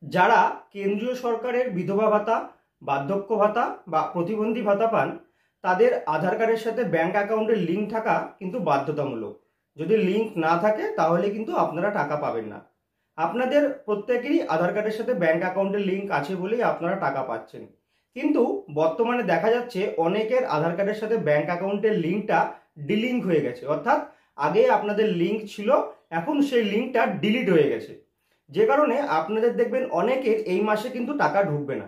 যারা কেন্দ্রীয় সরকারের বিধবা ভাতা, বার্ধক্য ভাতা বা প্রতিবন্ধী ভাতা পান, তাদের আধার কার্ডের সাথে ব্যাংক অ্যাকাউন্টের লিঙ্ক থাকা কিন্তু বাধ্যতামূলক। যদি লিঙ্ক না থাকে তাহলে কিন্তু আপনারা টাকা পাবেন না। আপনাদের প্রত্যেকেরই আধার কার্ডের সাথে ব্যাংক অ্যাকাউন্টের লিঙ্ক আছে বলেই আপনারা টাকা পাচ্ছেন। কিন্তু বর্তমানে দেখা যাচ্ছে অনেকের আধার কার্ডের সাথে ব্যাংক অ্যাকাউন্টের লিঙ্কটা ডিলিঙ্ক হয়ে গেছে, অর্থাৎ আগে আপনাদের লিঙ্ক ছিল, এখন সেই লিঙ্কটা ডিলিট হয়ে গেছে। যে কারণে আপনাদের দেখবেন অনেকের এই মাসে কিন্তু টাকা ঢুকবে না।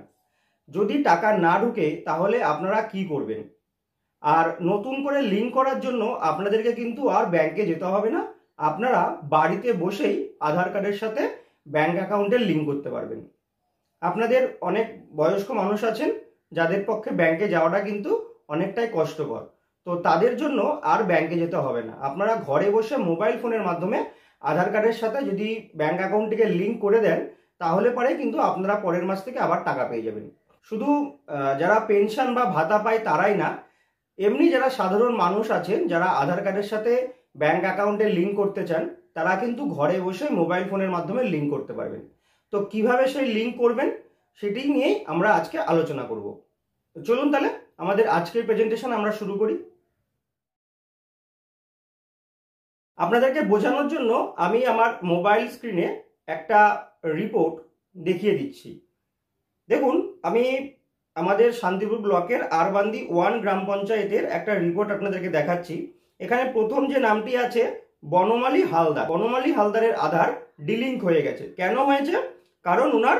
যদি টাকা না ঢুকে তাহলে আপনারা কি করবেন? আর নতুন করে লিঙ্ক করার জন্য আপনাদেরকে কিন্তু আর ব্যাংকে যেতে হবে না, আপনারা বাড়িতে বসেই আধার কার্ডের সাথে ব্যাংক অ্যাকাউন্টের লিঙ্ক করতে পারবেন। আপনাদের অনেক বয়স্ক মানুষ আছেন যাদের পক্ষে ব্যাংকে যাওয়াটা কিন্তু অনেকটাই কষ্টকর, তো তাদের জন্য আর ব্যাংকে যেতে হবে না। আপনারা ঘরে বসে মোবাইল ফোনের মাধ্যমে আধার কার্ডের সাথে যদি ব্যাংক অ্যাকাউন্টটিকে লিঙ্ক করে দেন তাহলে পরে কিন্তু আপনারা পরের মাস থেকে আবার টাকা পেয়ে যাবেন। শুধু যারা পেনশন বা ভাতা পায় তারাই না, এমনি যারা সাধারণ মানুষ আছেন যারা আধার কার্ডের সাথে ব্যাংক অ্যাকাউন্টে লিঙ্ক করতে চান তারা কিন্তু ঘরে বসে মোবাইল ফোনের মাধ্যমে লিঙ্ক করতে পারবেন। তো কিভাবে সেই লিঙ্ক করবেন সেটি নিয়েই আমরা আজকে আলোচনা করব। চলুন তাহলে আমাদের আজকের প্রেজেন্টেশন আমরা শুরু করি। আপনাদেরকে বোঝানোর জন্য আমি আমার মোবাইল স্ক্রিনে একটা রিপোর্ট দেখিয়ে দিচ্ছি। দেখুন, আমি আমাদের শান্তিপুর ব্লকের আরবান্দি 1 গ্রাম পঞ্চায়েতের একটা রিপোর্ট আপনাদেরকে দেখাচ্ছি। এখানে প্রথম যে নামটি আছে বনমালী হালদার, বনমালী হালদারের আধার ডিলিঙ্ক হয়ে গেছে। কেন হয়েছে? কারণ ওনার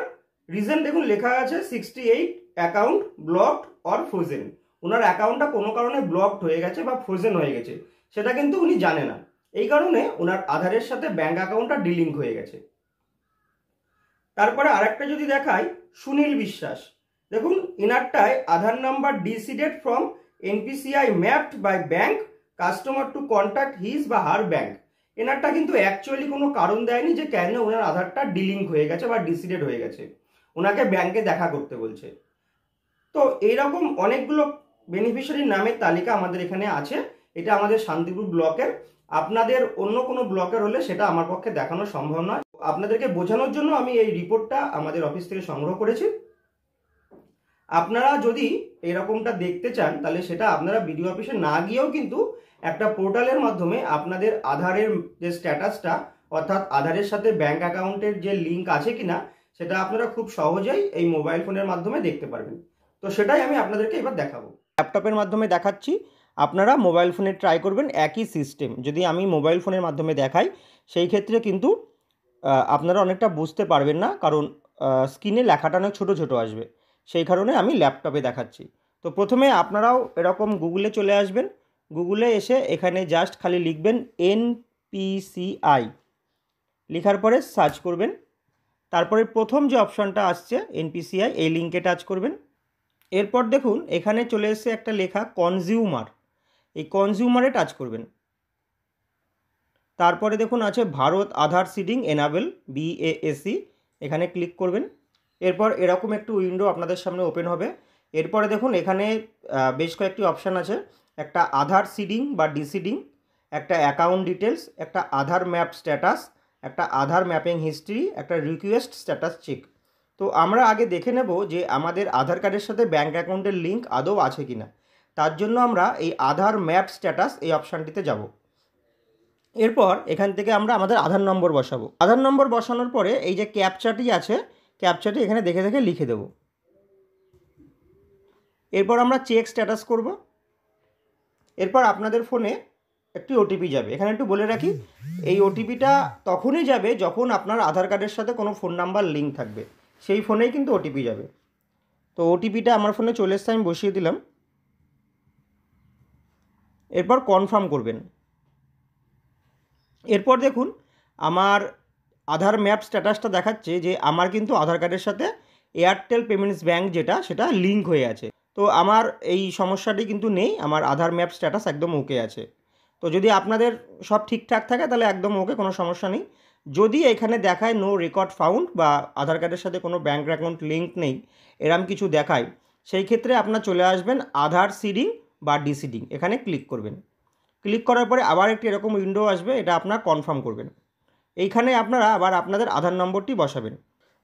রিজন দেখুন লেখা আছে 68 অ্যাকাউন্ট ব্লকড অর ফ্রোজেন। ওনার অ্যাকাউন্টটা কোনো কারণে ব্লকড হয়ে গেছে বা ফ্রোজেন হয়ে গেছে, সেটা কিন্তু উনি জানে না। এই কারণে ওনার আধারের সাথে ব্যাংক অ্যাকাউন্টটা ডিলিঙ্ক হয়ে গেছে। তারপরে আরেকটা যদি দেখাই, সুনীল বিশ্বাস, দেখুন ইনারটায় Aadhaar number deseeded from NPCI mapped by bank customer to contact his বা হার ব্যাংক। এনারটা কিন্তু অ্যাকচুয়ালি কোনো কারণ দেয়নি যে কেন ওনার আধারটা ডিলিঙ্ক হয়ে গেছে বা ডিসিডেড হয়ে গেছে, ওনাকে ব্যাংকে দেখা করতে বলছে। তো এইরকম অনেকগুলো বেনিফিশিয়ারির নামের তালিকা আমাদের এখানে আছে। এটা আমাদের শান্তিপুর ব্লকের, আপনাদের অন্য কোনো ব্লকের হলে সেটা আমার পক্ষে দেখানো সম্ভব নয়। আপনাদেরকে বোঝানোর জন্য আমি এই রিপোর্টটা আমাদের অফিস থেকে সংগ্রহ করেছি। আপনারা যদি এরকমটা দেখতে চান তাহলে সেটা আপনারা বিডিও অফিসে না গিয়েও কিন্তু একটা পোর্টালের মাধ্যমে আপনাদের আধারের যে স্ট্যাটাসটা, অর্থাৎ আধারের সাথে ব্যাংক অ্যাকাউন্টের যে লিঙ্ক আছে কিনা সেটা আপনারা খুব সহজেই এই মোবাইল ফোনের মাধ্যমে দেখতে পারবেন। তো সেটাই আমি আপনাদেরকে এবার দেখাবো। ল্যাপটপের মাধ্যমে দেখাচ্ছি, আপনারা মোবাইল ফোনে ট্রাই করবেন একই সিস্টেম। যদি আমি মোবাইল ফোনের মাধ্যমে দেখাই সেই ক্ষেত্রে কিন্তু আপনারা অনেকটা বুঝতে পারবেন না, কারণ স্ক্রিনে লেখাটা অনেক ছোটো ছোটো আসবে, সেই কারণে আমি ল্যাপটপে দেখাচ্ছি। তো প্রথমে আপনারাও এরকম গুগলে চলে আসবেন। গুগলে এসে এখানে জাস্ট খালি লিখবেন এনপিসিআই, লেখার পরে সার্চ করবেন। তারপরে প্রথম যে অপশানটা আসছে এনপিসিআই, এই লিঙ্কে টাচ করবেন। এরপর দেখুন এখানে চলে এসে একটা লেখা কনজিউমার, এই কনজিউমারে টাচ করবেন। তারপরে দেখুন আছে ভারত আধার সিডিং এনাবেল BASE, এখানে ক্লিক করবেন। এরপর এরকম একটু উইন্ডো আপনাদের সামনে ওপেন হবে। এরপরে দেখুন এখানে বেশ কয়েকটি অপশান আছে, একটা আধার সিডিং বা ডিসিডিং, একটা অ্যাকাউন্ট ডিটেলস, একটা আধার ম্যাপ স্ট্যাটাস, একটা আধার ম্যাপিং হিস্ট্রি, একটা রিকোয়েস্ট স্ট্যাটাস চেক। তো আমরা আগে দেখে নেব যে আমাদের আধার কার্ডের সাথে ব্যাঙ্ক অ্যাকাউন্টের লিঙ্ক আদৌ আছে কিনা। তার জন্য আমরা এই আধার ম্যাপ স্ট্যাটাস এই অপশানটিতে যাব। এরপর এখান থেকে আমরা আমাদের আধার নম্বর বসাবো। আধার নম্বর বসানোর পরে এই যে ক্যাপচাটি আছে, ক্যাপচাটি এখানে দেখে দেখে লিখে দেব। এরপর আমরা চেক স্ট্যাটাস করব। এরপর আপনাদের ফোনে একটি ওটিপি যাবে। এখানে একটু বলে রাখি, এই ওটিপিটা তখনই যাবে যখন আপনার আধার কার্ডের সাথে কোনো ফোন নাম্বার লিঙ্ক থাকবে, সেই ফোনেই কিন্তু ওটিপি যাবে। তো ওটিপিটা আমার ফোনে চলে এসছে, আমি বসিয়ে দিলাম। এরপর কনফার্ম করবেন। এরপর দেখুন আমার আধার ম্যাপ স্ট্যাটাসটা দেখাচ্ছে যে আমার কিন্তু আধার কার্ডের সাথে এয়ারটেল পেমেন্টস ব্যাঙ্ক যেটা, সেটা লিঙ্ক হয়ে আছে। তো আমার এই সমস্যাটি কিন্তু নেই, আমার আধার ম্যাপ স্ট্যাটাস একদম ওকে আছে। তো যদি আপনাদের সব ঠিকঠাক থাকে তাহলে একদম ওকে, কোনো সমস্যা নেই। যদি এখানে দেখায় নো রেকর্ড ফাউন্ড বা আধার কার্ডের সাথে কোনো ব্যাঙ্ক অ্যাকাউন্ট লিঙ্ক নেই, এরম কিছু দেখায়, সেই ক্ষেত্রে আপনার চলে আসবেন আধার সিডিং বা ডিসিডিং, এখানে ক্লিক করবেন। ক্লিক করার পরে আবার একটি এরকম উইন্ডো আসবে, এটা আপনার কনফার্ম করবেন। এইখানে আপনারা আবার আপনাদের আধার নম্বরটি বসাবেন।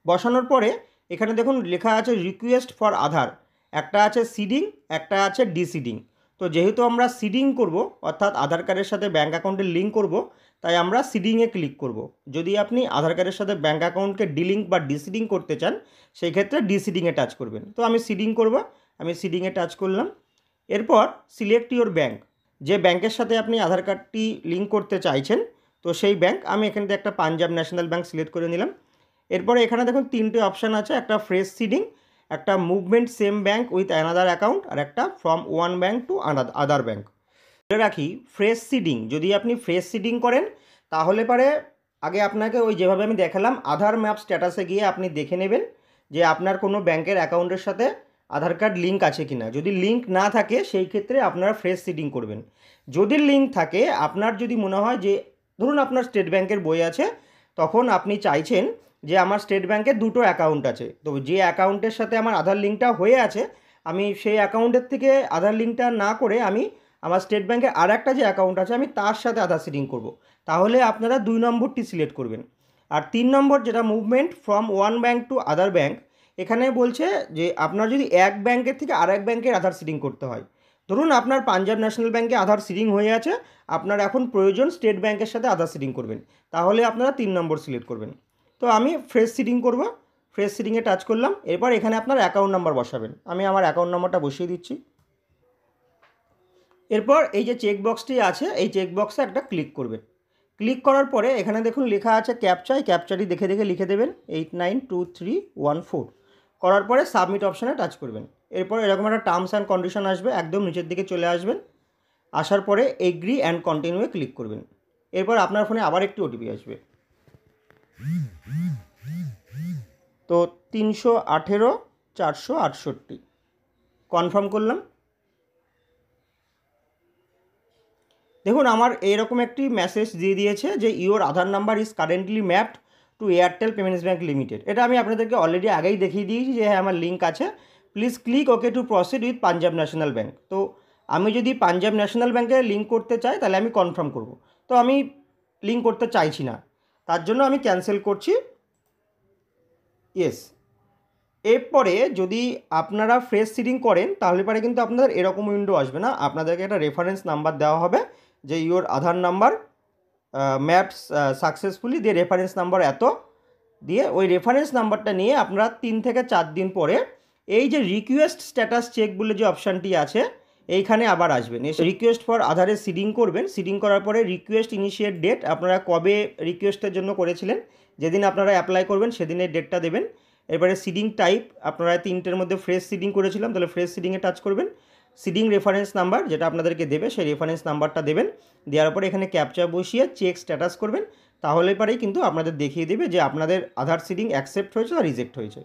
বসানোর পরে এখানে দেখুন লেখা আছে রিকোয়েস্ট ফর আধার, একটা আছে সিডিং, একটা আছে ডিসিডিং। তো যেহেতু আমরা সিডিং করব, অর্থাৎ আধার কার্ডের সাথে ব্যাঙ্ক অ্যাকাউন্টের লিঙ্ক করব, তাই আমরা সিডিংয়ে ক্লিক করব। যদি আপনি আধার কার্ডের সাথে ব্যাঙ্ক অ্যাকাউন্টকে ডিলিঙ্ক বা ডিসিডিং করতে চান, সেই ক্ষেত্রে ডিসিডিংয়ে টাচ করবেন। তো আমি সিডিং করব, আমি সিডিংয়ে টাচ করলাম। এরপর সিলেক্ট ইউর ব্যাঙ্ক, যে ব্যাংকের সাথে আপনি আধার কার্ডটি লিঙ্ক করতে চাইছেন, তো সেই ব্যাঙ্ক, আমি এখান থেকে একটা পাঞ্জাব ন্যাশনাল ব্যাঙ্ক সিলেক্ট করে নিলাম। এরপরে এখানে দেখুন তিনটে অপশান আছে, একটা ফ্রেশ সিডিং, একটা movement same bank with another account, আর একটা from one bank to other bank. বলে রাখি, ফ্রেশ সিডিং, যদি আপনি ফ্রেশ সিডিং করেন তাহলে পরে আগে আপনাকে ওই যেভাবে আমি দেখালাম আধার ম্যাপ স্ট্যাটাসে গিয়ে আপনি দেখে নেবেন যে আপনার কোনো ব্যাংকের অ্যাকাউন্টের সাথে আধার কার্ড লিঙ্ক আছে কি না। যদি লিঙ্ক না থাকে সেই ক্ষেত্রে আপনারা ফ্রেশ সিডিং করবেন। যদি লিঙ্ক থাকে, আপনার যদি মনে হয় যে ধরুন আপনার স্টেট ব্যাংকের বই আছে, তখন আপনি চাইছেন যে আমার স্টেট ব্যাংকের দুটো অ্যাকাউন্ট আছে, তো যে অ্যাকাউন্টের সাথে আমার আধার লিঙ্কটা হয়ে আছে, আমি সেই অ্যাকাউন্টের থেকে আধার লিঙ্কটা না করে আমি আমার স্টেট ব্যাংকের আর একটা যে অ্যাকাউন্ট আছে আমি তার সাথে আধার সিডিং করব, তাহলে আপনারা 2 নম্বরটি সিলেক্ট করবেন। আর 3 নম্বর যেটা movement from one bank to other bank, এখানে বলছে যে আপনার যদি এক ব্যাংকের থেকে আর এক ব্যাংকের আধার সিডিং করতে হয়, ধরুন আপনার পাঞ্জাব ন্যাশনাল ব্যাঙ্কে আধার সিডিং হয়ে আছে, আপনার এখন প্রয়োজন স্টেট ব্যাংকের সাথে আধার সিডিং করবেন, তাহলে আপনারা 3 নম্বর সিলেক্ট করবেন। তো আমি ফ্রেশ সিডিং করব, ফ্রেশ সিডিংয়ে টাচ করলাম। এরপর এখানে আপনার অ্যাকাউন্ট নাম্বার বসাবেন, আমি আমার অ্যাকাউন্ট নাম্বারটা বসিয়ে দিচ্ছি। এরপর এই যে চেক বক্সটি আছে, এই চেক বক্সে একটা ক্লিক করবেন। ক্লিক করার পরে এখানে দেখুন লেখা আছে ক্যাপচা, এই ক্যাপচাটি দেখে দেখে লিখে দেবেন 892314। করার পরে সাবমিট অপশানে টাচ করবেন। এরপর এরকম একটা টার্মস অ্যান্ড কন্ডিশন আসবে, একদম নিচের দিকে চলে আসবেন। আসার পরে এগ্রি অ্যান্ড কন্টিনিউয়ে ক্লিক করবেন। এরপর আপনার ফোনে আবার একটি ওটিপি আসবে, তো 318 468 কনফার্ম করলাম। দেখুন আমার এরকম একটি মেসেজ দিয়ে দিয়েছে যে your Aadhaar number is currently mapped to Airtel payments bank limited. এটা আমি আপনাদেরকে অলরেডি আগেই দেখিয়ে দিয়েছি যে হ্যাঁ আমার লিঙ্ক আছে, please click okay two proceed with Punjab national bank. তো আমি যদি পাঞ্জাব ন্যাশনাল ব্যাঙ্কে লিঙ্ক করতে চাই তাহলে আমি কনফার্ম করব, তো আমি লিঙ্ক করতে চাইছি না, তার জন্য আমি ক্যান্সেল করছি, ইয়েস। এরপরে যদি আপনারা ফ্রেশ সিডিং করেন তাহলে পরে কিন্তু আপনাদের এরকম উইন্ডো আসবে না, আপনাদেরকে একটা রেফারেন্স নাম্বার দেওয়া হবে যে your Aadhaar number maps successfully দিয়ে রেফারেন্স নাম্বার এত দিয়ে, ওই রেফারেন্স নাম্বারটা নিয়ে আপনারা 3 থেকে 4 দিন পরে এই যে রিকোয়েস্ট স্ট্যাটাস চেক বলে যে অপশানটি আছে এইখানে আবার আসবেন, এসে রিকোয়েস্ট ফর আধারে সিডিং করবেন। সিডিং করার পরে রিকোয়েস্ট ইনিশিয়েট ডেট, আপনারা কবে রিকোয়েস্টের জন্য করেছিলেন, যেদিন আপনারা অ্যাপ্লাই করবেন সেদিনের ডেটটা দেবেন। এবারে সিডিং টাইপ, আপনারা 3টের মধ্যে ফ্রেশ সিডিং করেছিলাম, তাহলে ফ্রেশ সিডিংয়ে টাচ করবেন। সিডিং রেফারেন্স নাম্বার যেটা আপনাদেরকে দেবে সেই রেফারেন্স নাম্বারটা দেবেন, দেওয়ার পরে এখানে ক্যাপচা বসিয়ে চেক স্ট্যাটাস করবেন, তাহলে পরেই কিন্তু আপনাদের দেখিয়ে দেবে যে আপনাদের আধার সিডিং অ্যাকসেপ্ট হয়েছে বা রিজেক্ট হয়েছে।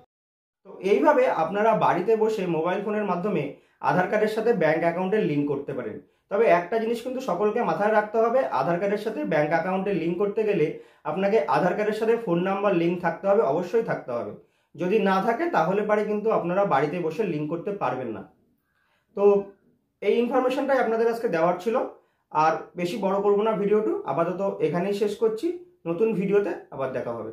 তো এইভাবে আপনারা বাড়িতে বসে মোবাইল ফোনের মাধ্যমে আধার কার্ডের সাথে ব্যাঙ্ক অ্যাকাউন্টের লিঙ্ক করতে পারেন। তবে একটা জিনিস কিন্তু সকলকে মাথায় রাখতে হবে, আধার কার্ডের সাথে ব্যাঙ্ক অ্যাকাউন্টের লিঙ্ক করতে গেলে আপনাকে আধার কার্ডের সাথে ফোন নাম্বার লিঙ্ক থাকতে হবে, অবশ্যই থাকতে হবে। যদি না থাকে তাহলে পারে কিন্তু আপনারা বাড়িতে বসে লিঙ্ক করতে পারবেন না। তো এই ইনফরমেশনটাই আপনাদের আজকে দেওয়ার ছিল, আর বেশি বড় করবো না ভিডিওটা, আপাতত এখানেই শেষ করছি। নতুন ভিডিওতে আবার দেখা হবে।